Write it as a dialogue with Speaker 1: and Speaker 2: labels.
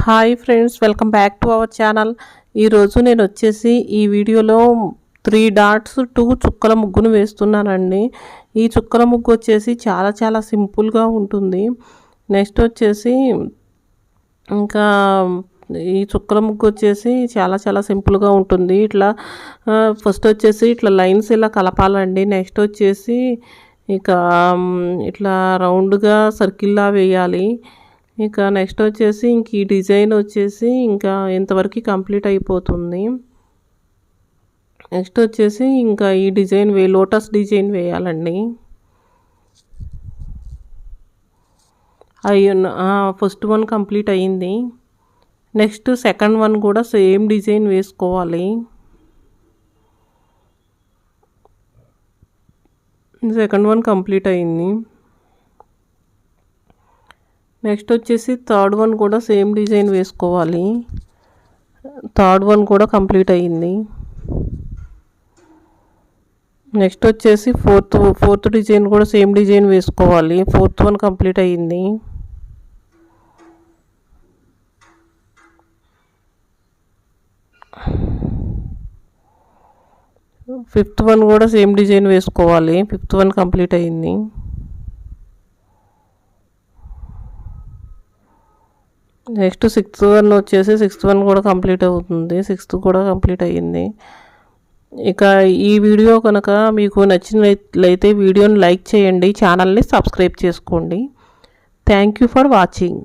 Speaker 1: Hi friends, welcome back to our channel. ఈరోజు నేను వచ్చేసి ఈ వీడియోలో 3 డాట్స్ 2 చుక్కల ముగ్గును వేస్తున్నానండి. ఈ చుక్కల ముగ్గు వచ్చేసి చాలా సింపుల్గా ఉంటుంది. నెక్స్ట్ వచ్చేసి ఇంకా ఈ చుక్కల ముగ్గు వచ్చేసి చాలా సింపుల్గా ఉంటుంది. ఇట్లా ఫస్ట్ వచ్చేసి ఇట్లా లైన్స్ ఇలా కలపాలండి. నెక్స్ట్ వచ్చేసి ఇక ఇట్లా రౌండ్గా సర్కిల్లా వేయాలి. ఇక నెక్స్ట్ వచ్చేసి ఇంక ఈ డిజైన్ వచ్చేసి ఇంకా ఇంతవరకు కంప్లీట్ అయిపోతుంది. నెక్స్ట్ వచ్చేసి ఇంకా ఈ డిజైన్ లోటస్ డిజైన్ వేయాలండి. ఫస్ట్ వన్ కంప్లీట్ అయ్యింది. నెక్స్ట్ సెకండ్ వన్ కూడా సేమ్ డిజైన్ వేసుకోవాలి. సెకండ్ వన్ కంప్లీట్ అయ్యింది. నెక్స్ట్ వచ్చేసి థర్డ్ వన్ కూడా సేమ్ డిజైన్ వేసుకోవాలి. థర్డ్ వన్ కూడా కంప్లీట్ అయ్యింది. నెక్స్ట్ వచ్చేసి ఫోర్త్ డిజైన్ కూడా సేమ్ డిజైన్ వేసుకోవాలి. ఫోర్త్ వన్ కంప్లీట్ అయ్యింది. ఫిఫ్త్ వన్ కూడా సేమ్ డిజైన్ వేసుకోవాలి. ఫిఫ్త్ వన్ కంప్లీట్ అయ్యింది. నెక్స్ట్ సిక్స్త్ వన్ వచ్చేసి సిక్స్త్ వన్ కూడా కంప్లీట్ అవుతుంది. సిక్స్త్ కూడా కంప్లీట్ అయ్యింది. ఇక ఈ వీడియో కనుక మీకు నచ్చినట్లయితే వీడియోని లైక్ చేయండి, ఛానల్ని సబ్స్క్రైబ్ చేసుకోండి. Thank you for watching.